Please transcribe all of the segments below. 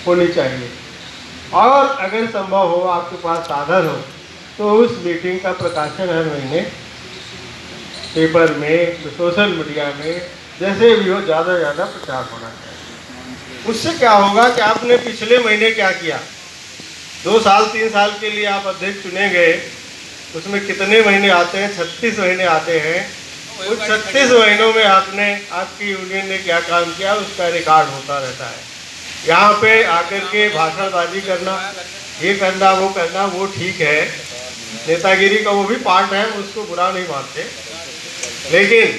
होनी चाहिए। और अगर संभव हो, आपके पास साधन हो, तो उस मीटिंग का प्रकाशन हर महीने पेपर में, सोशल मीडिया में, जैसे भी हो, ज़्यादा से ज़्यादा प्रचार होना चाहिए। उससे क्या होगा कि आपने पिछले महीने क्या किया, 2 साल 3 साल के लिए आप अध्यक्ष चुने गए, उसमें कितने महीने आते हैं, 36 महीने आते हैं। उस 36 महीनों में आपने, आपकी यूनियन ने क्या काम किया, उसका रिकॉर्ड होता रहता है। यहाँ पे आकर के भाषणबाजी करना, ये करना, वो ठीक है, नेतागिरी का वो भी पार्ट है, उसको बुरा नहीं मानते, लेकिन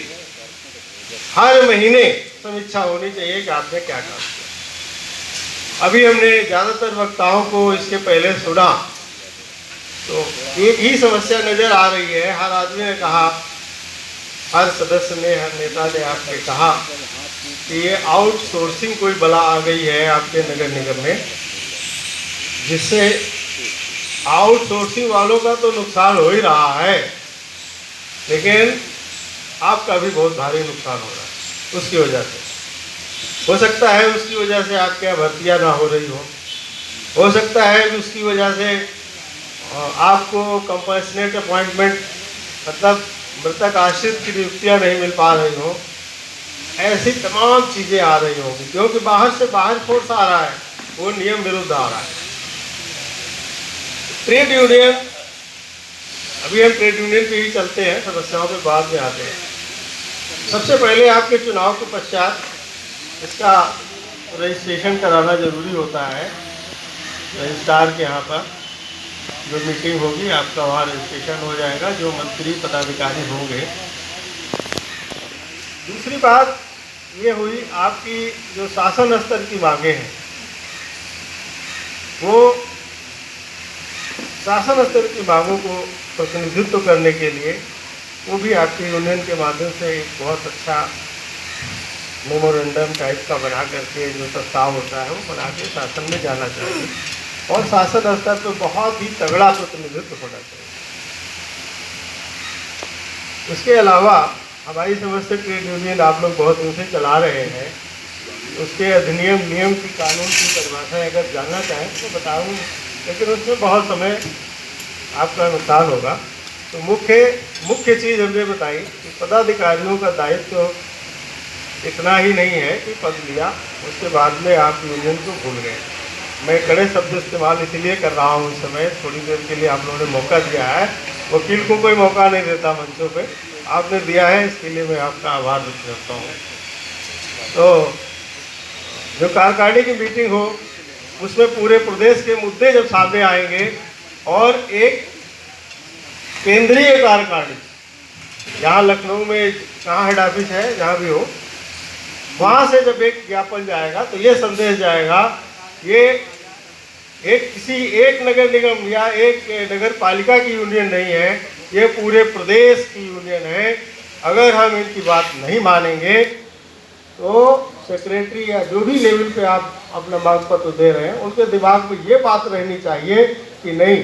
हर महीने समीक्षा होनी चाहिए कि आपने क्या काम किया। अभी हमने ज़्यादातर वक्ताओं को इसके पहले सुना, तो एक ही समस्या नज़र आ रही है। हर आदमी ने कहा, हर सदस्य ने, हर नेता ने आपने कहा कि ये आउटसोर्सिंग कोई बला आ गई है आपके नगर निगम में, जिससे आउटसोर्सिंग वालों का तो नुकसान हो ही रहा है, लेकिन आपका भी बहुत भारी नुकसान हो रहा है उसकी वजह से। हो सकता है उसकी वजह से आपके यहाँ भर्तियाँ ना हो रही हो सकता है कि उसकी वजह से आपको कंपैशनेट अपॉइंटमेंट, मतलब मृतक आश्रित की नियुक्तियाँ नहीं मिल पा रही हो। ऐसी तमाम चीज़ें आ रही होंगी, क्योंकि बाहर से बाहर फोर्स आ रहा है, वो नियम विरुद्ध आ रहा है। ट्रेड यूनियन, अभी हम ट्रेड यूनियन पे ही चलते हैं, समस्याओं पे बाद में आते हैं। सबसे पहले आपके चुनाव के पश्चात इसका रजिस्ट्रेशन कराना ज़रूरी होता है। रजिस्ट्रार के यहाँ पर जो मीटिंग होगी, आपका वहाँ रजिस्ट्रेशन हो जाएगा, जो मंत्री पदाधिकारी होंगे। दूसरी बात ये हुई, आपकी जो शासन स्तर की मांगे हैं, वो शासन स्तर की मांगों को प्रतिनिधित्व करने के लिए वो भी आपकी यूनियन के माध्यम से एक बहुत अच्छा मेमोरेंडम टाइप का बना करके, जो प्रस्ताव होता है वो बना के शासन में जाना चाहिए, और शासन स्तर पर बहुत ही तगड़ा प्रतिनिधित्व होना चाहिए। इसके अलावा हमारी समझ से ट्रेड यूनियन आप लोग बहुत दिन से चला रहे हैं, उसके अधिनियम, नियम की, कानून की परिभाषाएं अगर जानना चाहें तो बताऊँ, लेकिन उसमें बहुत समय आपका नुकसान होगा। तो मुख्य चीज़ हमने बताई कि पदाधिकारियों का दायित्व तो इतना ही नहीं है कि पद लिया, उसके बाद में आप यूनियन को भूल गए। मैं कड़े शब्द इस्तेमाल इसलिए कर रहा हूँ इस समय, थोड़ी देर के लिए आप लोगों ने मौका दिया है। वकील को कोई मौका नहीं देता मंचों पे, आपने दिया है, इसके लिए मैं आपका आभार व्यक्त करता हूँ। तो जो कार्यकारिणी की मीटिंग हो, उसमें पूरे प्रदेश के मुद्दे जब सामने आएंगे, और एक केंद्रीय कार्यकारिणी, यहाँ लखनऊ में कहाँ हेड ऑफिस है, जहाँ भी हो, वहाँ से जब एक ज्ञापन जाएगा तो ये संदेश जाएगा, ये किसी एक नगर निगम या एक नगर पालिका की यूनियन नहीं है, ये पूरे प्रदेश की यूनियन है। अगर हम इनकी बात नहीं मानेंगे तो सेक्रेटरी या जो भी लेवल पे आप अपना मांग पत्र दे रहे हैं, उनके दिमाग में ये बात रहनी चाहिए कि नहीं,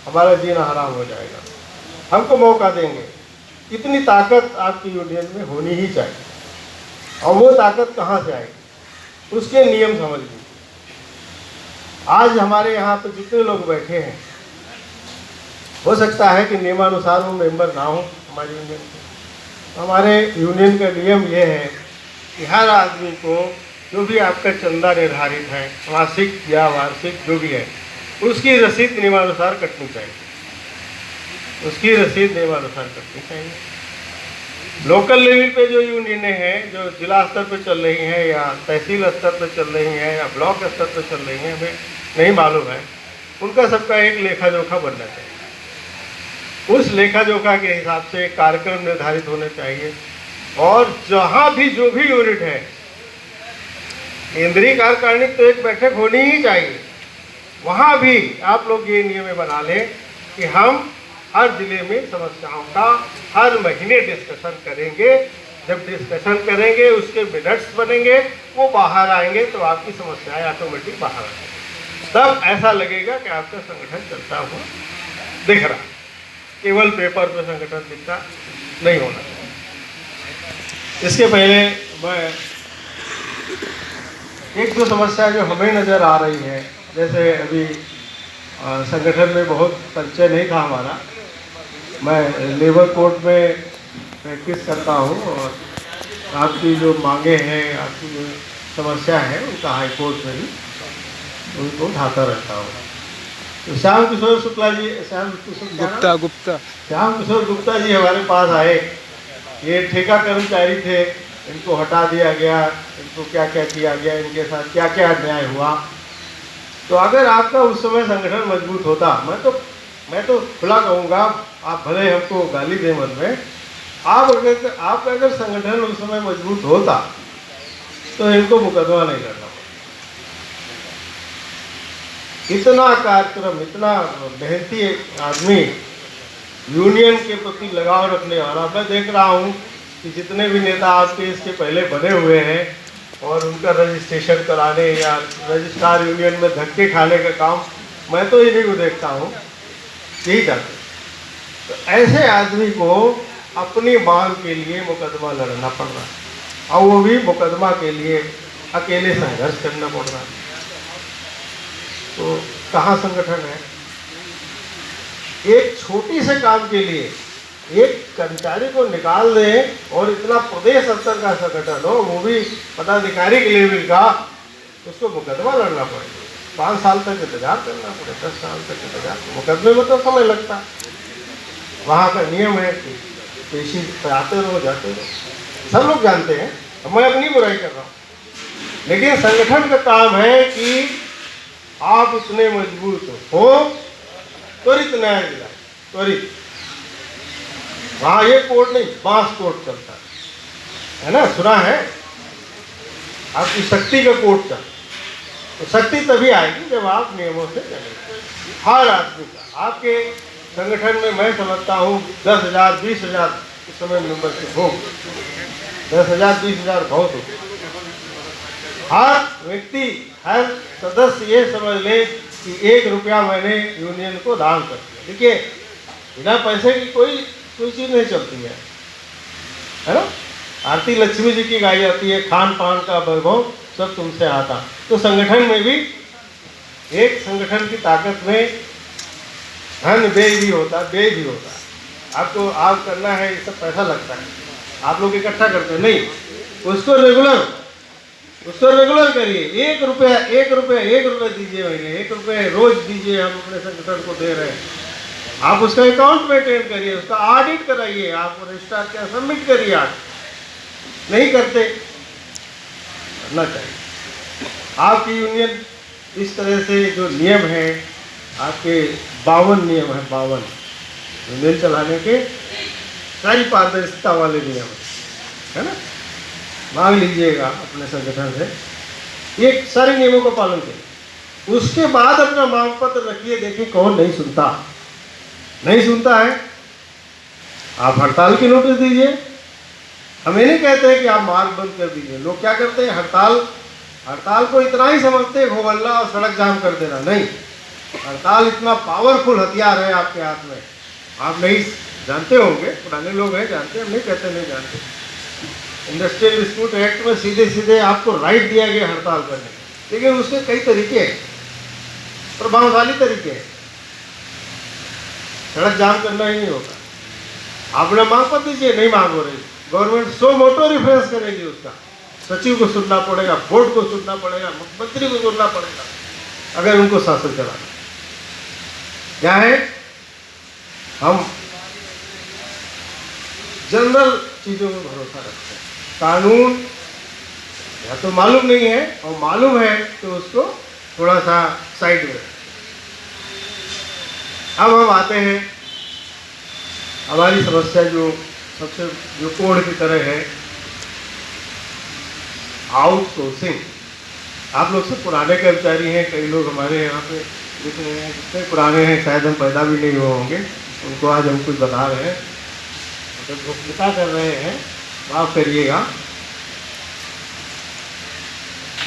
हमारा जीना हराम हो जाएगा, हमको मौका देंगे। इतनी ताकत आपकी यूनियन में होनी ही चाहिए, और वो ताकत कहाँ से आएगी, उसके नियम समझ लीजिए। आज हमारे यहाँ पे जितने लोग बैठे हैं, हो सकता है कि नियमानुसार वो मेंबर ना हो हमारी यूनियन के। हमारे यूनियन का नियम ये है कि हर आदमी को जो भी आपका चंदा निर्धारित है, मासिक या वार्षिक जो भी है, उसकी रसीद नियमानुसार कटनी चाहिए, उसकी रसीद नियमानुसार कटनी चाहिए। लोकल लेवल पे जो यूनियनें हैं, जो जिला स्तर पर चल रही हैं या तहसील स्तर पर चल रही हैं या ब्लॉक स्तर पर चल रही हैं, हमें नहीं मालूम है, उनका सबका एक लेखा जोखा बनना चाहिए। उस लेखा जोखा के हिसाब से कार्यक्रम निर्धारित होने चाहिए, और जहाँ भी जो भी यूनिट है, केंद्रीय कार्यकारिणी तो एक बैठक होनी ही चाहिए, वहाँ भी आप लोग ये नियम बना लें कि हम हर जिले में समस्याओं का हर महीने डिस्कशन करेंगे। जब डिस्कशन करेंगे, उसके मिनट्स बनेंगे, वो बाहर आएंगे, तो आपकी समस्याएं ऑटोमेटिक बाहर आएंगी। तब ऐसा लगेगा कि आपका संगठन चलता हुआ दिख रहा, केवल पेपर पे संगठन दिखता नहीं होना चाहिए। इसके पहले मैं एक दो समस्या जो हमें नज़र आ रही है, जैसे अभी संगठन में बहुत परिचय नहीं था हमारा। मैं लेबर कोर्ट में प्रैक्टिस करता हूँ और आपकी जो मांगे हैं, आपकी जो समस्या है, उनका हाई कोर्ट में भी उनको उठाता रहता हूँ। तो श्याम किशोर शुक्ला जी, श्याम किशोर गुप्ता जी हमारे पास आए। ये ठेका कर्मचारी थे, इनको हटा दिया गया, इनको क्या क्या किया गया, इनके साथ क्या क्या अन्याय हुआ। तो अगर आपका उस समय संगठन मजबूत होता, मैं तो खुला कहूँगा, आप भले हमको गाली दें मन में, आपका अगर संगठन उस समय मजबूत होता तो इनको मुकदमा नहीं करना पड़ता। इतना कार्यक्रम, इतना मेहनती आदमी, यूनियन के प्रति लगाव रखने वाला। मैं देख रहा हूँ कि जितने भी नेता आपके इसके पहले बने हुए हैं और उनका रजिस्ट्रेशन कराने या रजिस्ट्रार यूनियन में धक्के खाने का काम, मैं तो इन्हीं को देखता हूँ, यही चाहते। तो ऐसे आदमी को अपनी मांग के लिए मुकदमा लड़ना पड़ रहा है और वो भी मुकदमा के लिए अकेले संघर्ष करना पड़ रहा है। तो कहाँ संगठन है? एक छोटी से काम के लिए एक कर्मचारी को निकाल दें और इतना प्रदेश स्तर का संगठन हो, वो भी पदाधिकारी के लेवल का, उसको मुकदमा लड़ना पड़ेगा। 5 साल तक इंतजार करना पड़े, 10 साल तक इंतजार। मुकदमे में तो समय लगता है। वहाँ का नियम है कि पेशी पे आते रहो, जाते रहो, सब लोग जानते हैं। मैं अपनी बुराई कर रहा हूँ, लेकिन संगठन का काम है कि आप उतने मजबूत हो, त्वरित न्याय दिलाए, त्वरित। वहाँ ये कोर्ट नहीं, बांस कोर्ट चलता है ना, सुना है? आपकी शक्ति का कोर्ट चलता। तो शक्ति तभी आएगी जब आप नियमों से चलेंगे। हर आदमी का आपके संगठन में, मैं समझता हूँ 10,000 20,000 इस समय मेंबरशिप हो, 10,000 20,000 बहुत हो। हर व्यक्ति, हर सदस्य ये समझ ले कि 1 रुपया मैंने यूनियन को दान कर दिया। देखिए, बिना पैसे की कोई चीज़ नहीं चलती है ना? आरती लक्ष्मी जी की गाई जाती है, खान पान का वैभव सब तुमसे आता। तो संगठन में भी, एक संगठन की ताकत में धन व्यय भी होता, व्यय भी होता। आपको आप करना है, ये सब पैसा लगता है, आप लोग इकट्ठा करते हैं नहीं, उसको रेगुलर करिए। 1 रुपया दीजिए महीने, 1 रुपये रोज दीजिए, हम अपने संगठन को दे रहे हैं। आप उसका अकाउंट मेंटेन करिए, उसका ऑडिट कराइए, आप रजिस्ट्रार क्या सबमिट करिए। आप नहीं करते, करना चाहिए। आपकी यूनियन इस तरह से जो नियम है, आपके 52 नियम है, 52 यूनियन चलाने के, सारी पारदर्शिता वाले नियम है ना? मांग लीजिएगा अपने संगठन से, ये सारे नियमों का पालन करिए। उसके बाद अपना मांग पत्र रखिए, देखिए कौन नहीं सुनता है, आप हड़ताल की नोटिस दीजिए। हम ये नहीं कहते हैं कि आप मार्ग बंद कर दीजिए। लोग क्या करते हैं, हड़ताल को इतना ही समझते हैं घोबल्ला और सड़क जाम कर देना। नहीं, हड़ताल इतना पावरफुल हथियार है आपके हाथ में, आप नहीं जानते होंगे, पुराने लोग हैं जानते हैं, हम नहीं कहते नहीं जानते। इंडस्ट्रियल डिस्प्यूट एक्ट में सीधे आपको राइट दिया गया हड़ताल करने, लेकिन उसके कई तरीके हैं, प्रभावशाली तरीके हैं। सड़क जाम करना ही नहीं होता। आपने मांग पत्र दीजिए, नहीं मांग हो रही, गवर्नमेंट सो मोटो रिफरेंस करेगी, उसका सचिव को सुनना पड़ेगा, बोर्ड को सुनना पड़ेगा, मुख्यमंत्री को सुनना पड़ेगा, अगर उनको शासन चलाना। क्या है, हम जनरल चीज़ों में भरोसा रखते हैं। कानून या तो मालूम नहीं है, और मालूम है तो उसको थोड़ा सा साइड में। अब हम आते हैं हमारी समस्या जो सबसे जो कोड की तरह है, आउटसोर्सिंग। आप लोग सब पुराने कर्मचारी हैं, कई लोग हमारे यहाँ पे दिख रहे हैं जितने पुराने हैं शायद हम पैदा भी नहीं हुए होंगे, उनको आज हम कुछ बता रहे हैं, मतलब गोपनीयता कर रहे हैं, माफ करिएगा।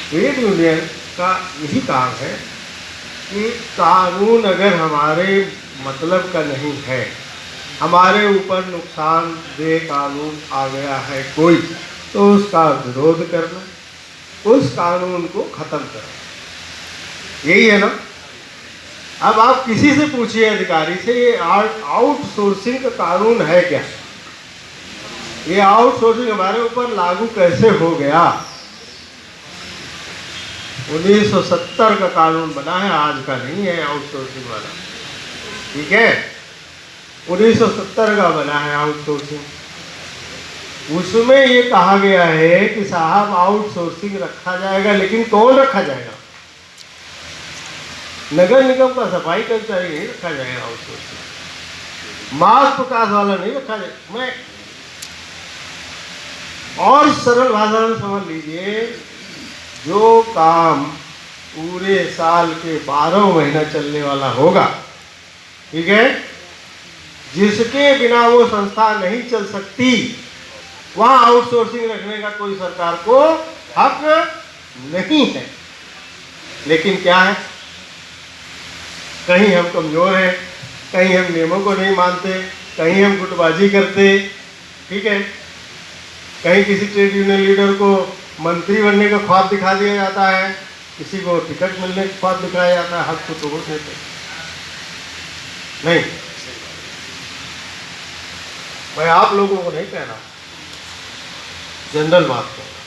ट्रेड यूनियन का यही काम है कि कानून अगर हमारे मतलब का नहीं है, हमारे ऊपर नुकसानदेह कानून आ गया है कोई, तो उसका विरोध करना, उस कानून को खत्म करें। यही है ना। अब आप किसी से पूछिए अधिकारी से, ये आउटसोर्सिंग का कानून है क्या, ये आउटसोर्सिंग हमारे ऊपर लागू कैसे हो गया। 1970 का कानून बना है, आज का नहीं है आउटसोर्सिंग वाला, ठीक है। 1970 का बना है आउटसोर्सिंग। उसमें ये कहा गया है कि साहब आउटसोर्सिंग रखा जाएगा, लेकिन कौन रखा जाएगा? नगर निगम का सफाई कर्मचारी नहीं रखा जाएगा आउटसोर्सिंग, मास्क प्रकाश वाला नहीं रखा जाएगा। मैं और सरल भाषा में समझ लीजिए, जो काम पूरे साल के 12 महीना चलने वाला होगा, ठीक है, जिसके बिना वो संस्था नहीं चल सकती, वहाँ आउटसोर्सिंग रखने का कोई सरकार को हक नहीं है। लेकिन क्या है, कहीं हम कमज़ोर हैं, कहीं हम नियमों को नहीं मानते, कहीं हम गुटबाजी करते, ठीक है, कहीं किसी ट्रेड यूनियन लीडर को मंत्री बनने का ख्वाब दिखा दिया जाता है, किसी को टिकट मिलने का ख्वाब दिखाया जाता है, हक को तोड़ देते नहीं। मैं आप लोगों को नहीं कहना, जनरल बात कहना,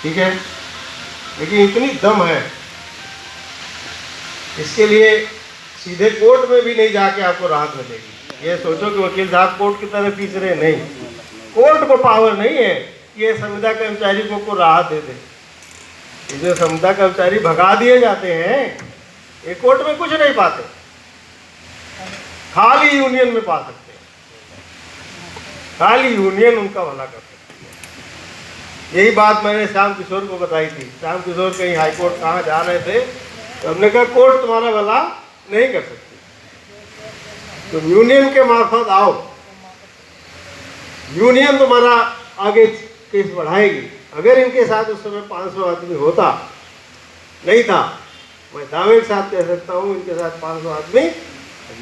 ठीक है। लेकिन इतनी दम है, इसके लिए सीधे कोर्ट में भी नहीं जाके आपको राहत मिलेगी। ये सोचो कि वकील साहब कोर्ट की तरफ खींच रहे, नहीं, कोर्ट को पावर नहीं है ये संविदा कर्मचारी को राहत दे दे। ये जो संविदा कर्मचारी भगा दिए जाते हैं, ये कोर्ट में कुछ नहीं पाते, खाली यूनियन में पा सकते हैं, खाली यूनियन उनका भला कर सकती है। यही बात मैंने श्याम किशोर को बताई थी। श्याम किशोर कहीं हाई कोर्ट कहाँ जा रहे थे, तो हमने कहा कोर्ट तुम्हारा भला नहीं कर सकती, तुम यूनियन के मार्फत आओ, यूनियन तुम्हारा आगे केस बढ़ाएगी। अगर इनके साथ उस समय 500 आदमी होता, नहीं था, मैं दावे के साथ कह सकता हूँ इनके साथ 500 आदमी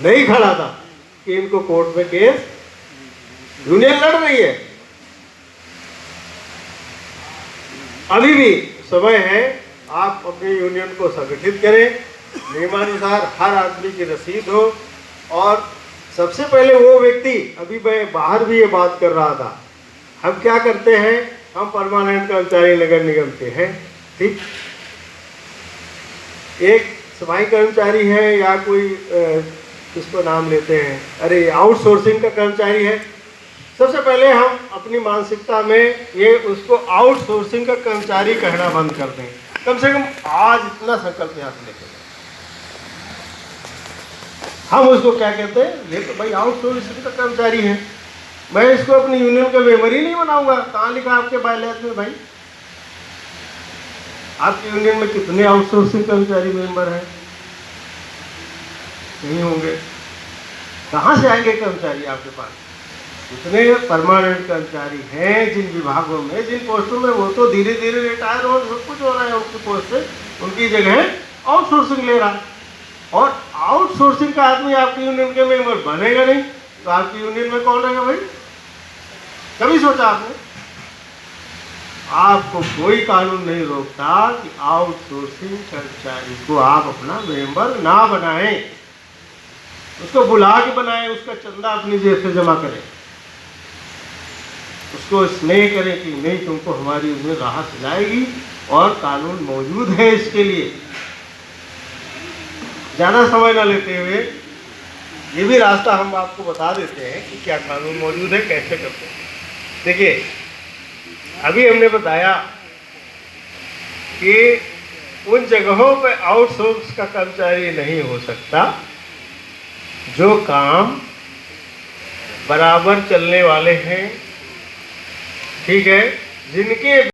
नहीं खड़ा था कि इनको कोर्ट में केस, यूनियन लड़ रही है। अभी भी समय है, आप अपनी यूनियन को संगठित करें, नियमानुसार हर आदमी की रसीद हो। और सबसे पहले वो व्यक्ति, अभी मैं बाहर भी ये बात कर रहा था, हम क्या करते हैं, हम परमानेंट कर्मचारी नगर निगम के हैं, ठीक, एक सफाई कर्मचारी है या कोई किसको नाम लेते हैं, अरे आउटसोर्सिंग का कर्मचारी है, सबसे पहले हम अपनी मानसिकता में ये उसको आउटसोर्सिंग का कर्मचारी कहना बंद कर दें। कम से कम आज इतना संकल्प यहाँ से लेकर हम उसको क्या कहते हैं, ये तो भाई आउटसोर्सिंग का कर्मचारी है, मैं इसको अपनी यूनियन का मेंबर ही नहीं बनाऊंगा। कहाँ लिखा आपके बायलैज में भाई? आपकी यूनियन में कितने आउटसोर्सिंग कर्मचारी मेंबर हैं? नहीं होंगे। कहाँ से आएंगे कर्मचारी आपके पास? जितने परमानेंट कर्मचारी हैं जिन विभागों में, जिन पोस्टों में, वो तो धीरे धीरे रिटायर हो, सब कुछ हो रहा है उनकी पोस्ट से, उनकी जगह आउटसोर्सिंग ले रहा है। और आउटसोर्सिंग का आदमी आपकी यूनियन के मेंबर बनेगा नहीं, तो आपकी यूनियन में कौन रहेगा भाई? कभी सोचा आपने? आपको कोई कानून नहीं रोकता कि आउटसोर्सिंग कर्मचारी को आप अपना मेंबर ना बनाएं, उसको बुला के बनाएं, उसका चंदा अपनी जेब से जमा करें, उसको स्नेह करें कि नहीं तुमको हमारी यूनियन राहत दिलाएगी और कानून मौजूद है इसके लिए। ज़्यादा समय ना लेते हुए ये भी रास्ता हम आपको बता देते हैं कि क्या कानून मौजूद है, कैसे करते हैं। देखिए, अभी हमने बताया कि उन जगहों पे आउटसोर्स का कर्मचारी नहीं हो सकता जो काम बराबर चलने वाले हैं, ठीक है, जिनके